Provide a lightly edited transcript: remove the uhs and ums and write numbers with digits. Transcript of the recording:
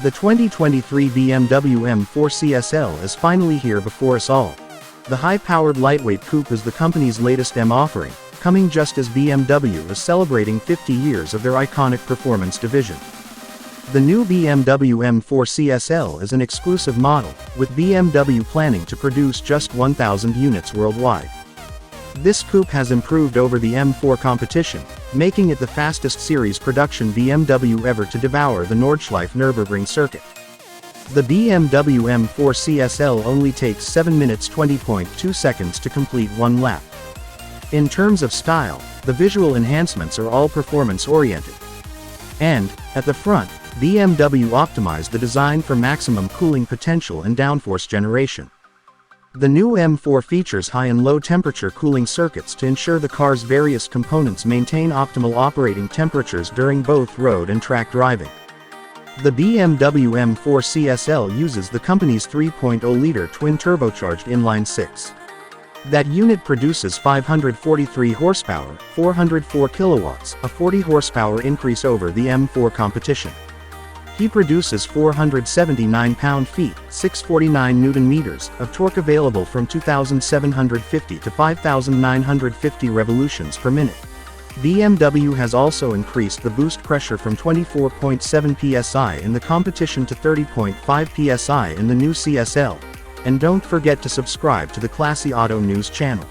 The 2023 BMW M4 CSL is finally here before us all. The high-powered lightweight coupe is the company's latest M offering, coming just as BMW is celebrating 50 years of their iconic performance division. The new BMW M4 CSL is an exclusive model, with BMW planning to produce just 1,000 units worldwide. This coupe has improved over the M4 competition, making it the fastest series production BMW ever to devour the Nordschleife Nürburgring circuit. The BMW M4 CSL only takes 7 minutes 20.2 seconds to complete one lap. In terms of style, the visual enhancements are all performance-oriented. And, at the front, BMW optimized the design for maximum cooling potential and downforce generation. The new M4 features high and low temperature cooling circuits to ensure the car's various components maintain optimal operating temperatures during both road and track driving. The BMW M4 CSL uses the company's 3.0-liter twin-turbocharged inline-six. That unit produces 543 horsepower, 404 kilowatts, a 40 horsepower increase over the M4 competition. He produces 479 pound-feet, 649 Newton-meters, of torque available from 2,750 to 5,950 revolutions per minute. BMW has also increased the boost pressure from 24.7 psi in the competition to 30.5 psi in the new CSL. And don't forget to subscribe to the Classy Auto News channel.